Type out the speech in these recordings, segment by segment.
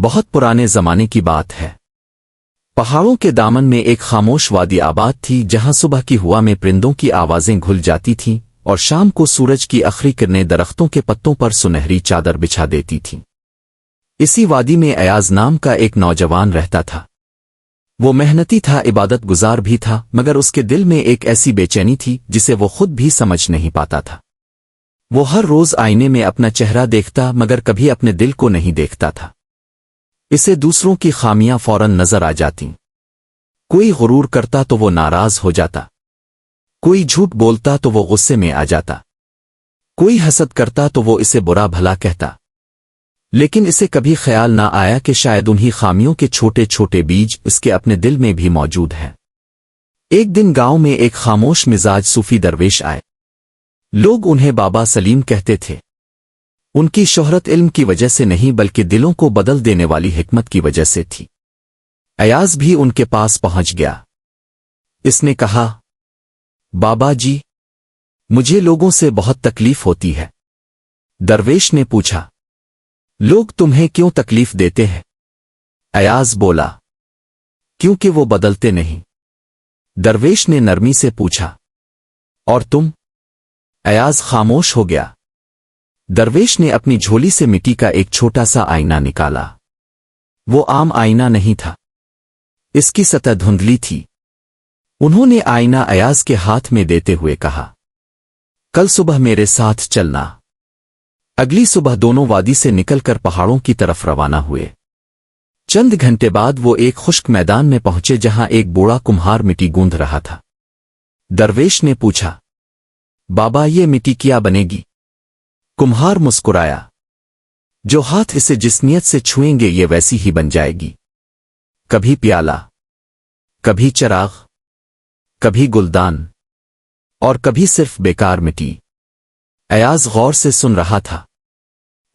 بہت پرانے زمانے کی بات ہے۔ پہاڑوں کے دامن میں ایک خاموش وادی آباد تھی جہاں صبح کی ہوا میں پرندوں کی آوازیں گھل جاتی تھیں اور شام کو سورج کی آخری کرنیں درختوں کے پتوں پر سنہری چادر بچھا دیتی تھیں۔ اسی وادی میں ایاز نام کا ایک نوجوان رہتا تھا۔ وہ محنتی تھا، عبادت گزار بھی تھا، مگر اس کے دل میں ایک ایسی بے چینی تھی جسے وہ خود بھی سمجھ نہیں پاتا تھا۔ وہ ہر روز آئینے میں اپنا چہرہ دیکھتا مگر کبھی اپنے دل کو نہیں دیکھتا تھا۔ اسے دوسروں کی خامیاں فوراً نظر آ جاتیں۔ کوئی غرور کرتا تو وہ ناراض ہو جاتا، کوئی جھوٹ بولتا تو وہ غصے میں آ جاتا، کوئی حسد کرتا تو وہ اسے برا بھلا کہتا، لیکن اسے کبھی خیال نہ آیا کہ شاید انہی خامیوں کے چھوٹے چھوٹے بیج اس کے اپنے دل میں بھی موجود ہیں۔ ایک دن گاؤں میں ایک خاموش مزاج صوفی درویش آئے۔ لوگ انہیں بابا سلیم کہتے تھے۔ ان کی شہرت علم کی وجہ سے نہیں بلکہ دلوں کو بدل دینے والی حکمت کی وجہ سے تھی۔ ایاز بھی ان کے پاس پہنچ گیا۔ اس نے کہا، بابا جی، مجھے لوگوں سے بہت تکلیف ہوتی ہے۔ درویش نے پوچھا، لوگ تمہیں کیوں تکلیف دیتے ہیں؟ ایاز بولا، کیونکہ وہ بدلتے نہیں۔ درویش نے نرمی سے پوچھا، اور تم؟ ایاز خاموش ہو گیا۔ درویش نے اپنی جھولی سے مٹی کا ایک چھوٹا سا آئینہ نکالا۔ وہ عام آئینہ نہیں تھا، اس کی سطح دھندلی تھی۔ انہوں نے آئینہ ایاز کے ہاتھ میں دیتے ہوئے کہا، کل صبح میرے ساتھ چلنا۔ اگلی صبح دونوں وادی سے نکل کر پہاڑوں کی طرف روانہ ہوئے۔ چند گھنٹے بعد وہ ایک خشک میدان میں پہنچے جہاں ایک بوڑھا کمہار مٹی گوندھ رہا تھا۔ درویش نے پوچھا، بابا یہ مٹی کیا بنے گی؟ کمہار مسکرایا، جو ہاتھ اسے جس نیت سے چھوئیں گے یہ ویسی ہی بن جائے گی۔ کبھی پیالہ، کبھی چراغ، کبھی گلدان، اور کبھی صرف بیکار مٹی۔ ایاز غور سے سن رہا تھا۔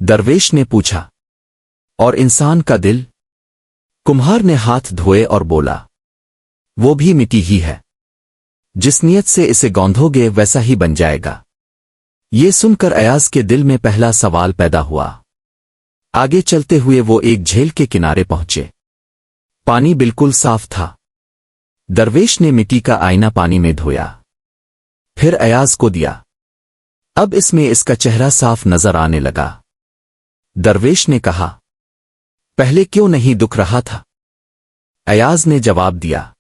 درویش نے پوچھا، اور انسان کا دل؟ کمہار نے ہاتھ دھوئے اور بولا، وہ بھی مٹی ہی ہے، جس نیت سے اسے گوندھو گے ویسا ہی بن جائے گا۔ یہ سن کر ایاز کے دل میں پہلا سوال پیدا ہوا۔ آگے چلتے ہوئے وہ ایک جھیل کے کنارے پہنچے۔ پانی بالکل صاف تھا۔ درویش نے مٹی کا آئینہ پانی میں دھویا، پھر ایاز کو دیا۔ اب اس میں اس کا چہرہ صاف نظر آنے لگا۔ درویش نے کہا، پہلے کیوں نہیں دکھ رہا تھا؟ ایاز نے جواب دیا،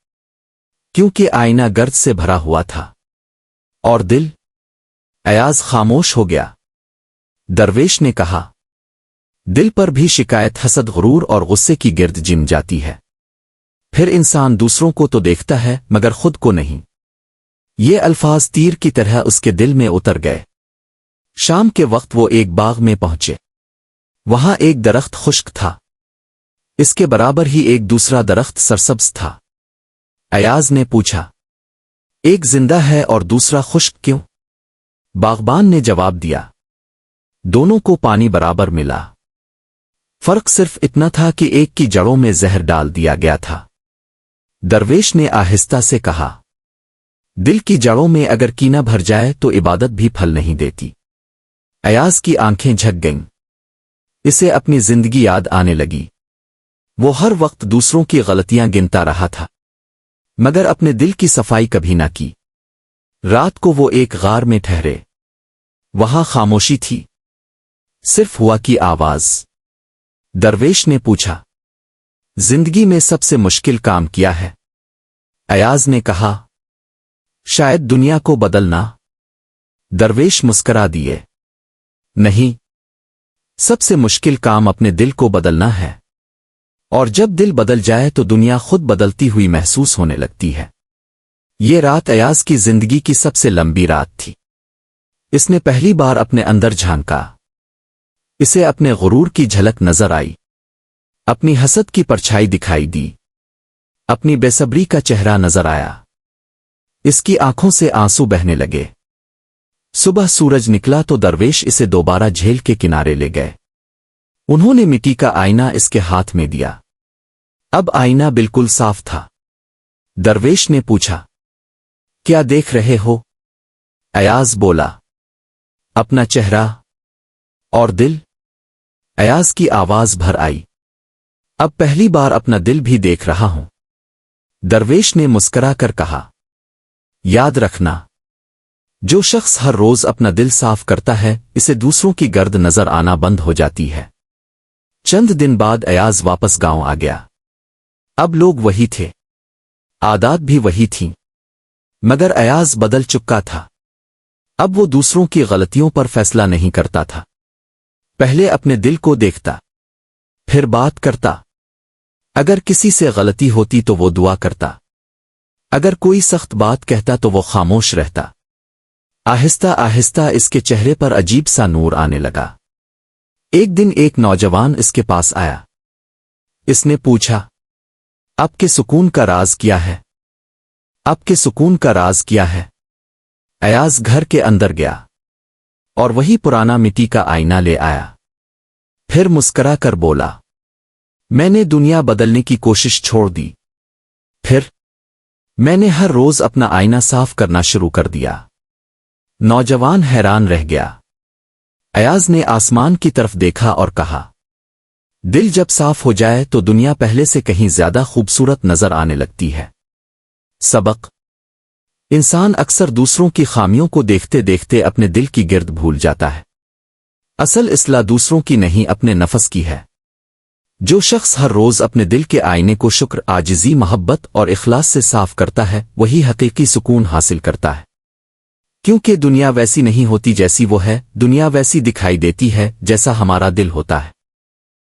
کیونکہ آئینہ گرد سے بھرا ہوا تھا۔ اور دل؟ ایاز خاموش ہو گیا۔ درویش نے کہا، دل پر بھی شکایت، حسد، غرور اور غصے کی گرد جم جاتی ہے۔ پھر انسان دوسروں کو تو دیکھتا ہے مگر خود کو نہیں۔ یہ الفاظ تیر کی طرح اس کے دل میں اتر گئے۔ شام کے وقت وہ ایک باغ میں پہنچے۔ وہاں ایک درخت خشک تھا، اس کے برابر ہی ایک دوسرا درخت سرسبز تھا۔ ایاز نے پوچھا، ایک زندہ ہے اور دوسرا خشک کیوں؟ باغبان نے جواب دیا، دونوں کو پانی برابر ملا، فرق صرف اتنا تھا کہ ایک کی جڑوں میں زہر ڈال دیا گیا تھا۔ درویش نے آہستہ سے کہا، دل کی جڑوں میں اگر کینہ بھر جائے تو عبادت بھی پھل نہیں دیتی۔ ایاز کی آنکھیں جھک گئیں۔ اسے اپنی زندگی یاد آنے لگی۔ وہ ہر وقت دوسروں کی غلطیاں گنتا رہا تھا مگر اپنے دل کی صفائی کبھی نہ کی۔ رات کو وہ ایک غار میں ٹھہرے۔ وہاں خاموشی تھی، صرف ہوا کی آواز۔ درویش نے پوچھا، زندگی میں سب سے مشکل کام کیا ہے؟ ایاز نے کہا، شاید دنیا کو بدلنا۔ درویش مسکرا دیے، نہیں، سب سے مشکل کام اپنے دل کو بدلنا ہے، اور جب دل بدل جائے تو دنیا خود بدلتی ہوئی محسوس ہونے لگتی ہے۔ یہ رات ایاز کی زندگی کی سب سے لمبی رات تھی۔ اس نے پہلی بار اپنے اندر جھانکا۔ اسے اپنے غرور کی جھلک نظر آئی، اپنی حسد کی پرچھائی دکھائی دی، اپنی بے صبری کا چہرہ نظر آیا۔ اس کی آنکھوں سے آنسو بہنے لگے۔ صبح سورج نکلا تو درویش اسے دوبارہ جھیل کے کنارے لے گئے۔ انہوں نے مٹی کا آئینہ اس کے ہاتھ میں دیا۔ اب آئینہ بالکل صاف تھا۔ درویش نے پوچھا، کیا دیکھ رہے ہو؟ ایاز بولا، اپنا چہرہ۔ اور دل؟ ایاز کی آواز بھر آئی، اب پہلی بار اپنا دل بھی دیکھ رہا ہوں۔ درویش نے مسکرا کر کہا، یاد رکھنا، جو شخص ہر روز اپنا دل صاف کرتا ہے اسے دوسروں کی گرد نظر آنا بند ہو جاتی ہے۔ چند دن بعد ایاز واپس گاؤں آ گیا۔ اب لوگ وہی تھے، عادات بھی وہی تھیں، مگر ایاز بدل چکا تھا۔ اب وہ دوسروں کی غلطیوں پر فیصلہ نہیں کرتا تھا، پہلے اپنے دل کو دیکھتا، پھر بات کرتا۔ اگر کسی سے غلطی ہوتی تو وہ دعا کرتا، اگر کوئی سخت بات کہتا تو وہ خاموش رہتا۔ آہستہ آہستہ اس کے چہرے پر عجیب سا نور آنے لگا۔ ایک دن ایک نوجوان اس کے پاس آیا۔ اس نے پوچھا، آپ کے سکون کا راز کیا ہے؟ آپ کے سکون کا راز کیا ہے؟ ایاز گھر کے اندر گیا اور وہی پرانا مٹی کا آئینہ لے آیا۔ پھر مسکرا کر بولا، میں نے دنیا بدلنے کی کوشش چھوڑ دی۔ پھر میں نے ہر روز اپنا آئینہ صاف کرنا شروع کر دیا۔ نوجوان حیران رہ گیا۔ ایاز نے آسمان کی طرف دیکھا اور کہا، دل جب صاف ہو جائے تو دنیا پہلے سے کہیں زیادہ خوبصورت نظر آنے لگتی ہے۔ سبق: انسان اکثر دوسروں کی خامیوں کو دیکھتے دیکھتے اپنے دل کی گرد بھول جاتا ہے۔ اصل اصلاح دوسروں کی نہیں، اپنے نفس کی ہے۔ جو شخص ہر روز اپنے دل کے آئینے کو شکر، عاجزی، محبت اور اخلاص سے صاف کرتا ہے وہی حقیقی سکون حاصل کرتا ہے۔ کیونکہ دنیا ویسی نہیں ہوتی جیسی وہ ہے، دنیا ویسی دکھائی دیتی ہے جیسا ہمارا دل ہوتا ہے۔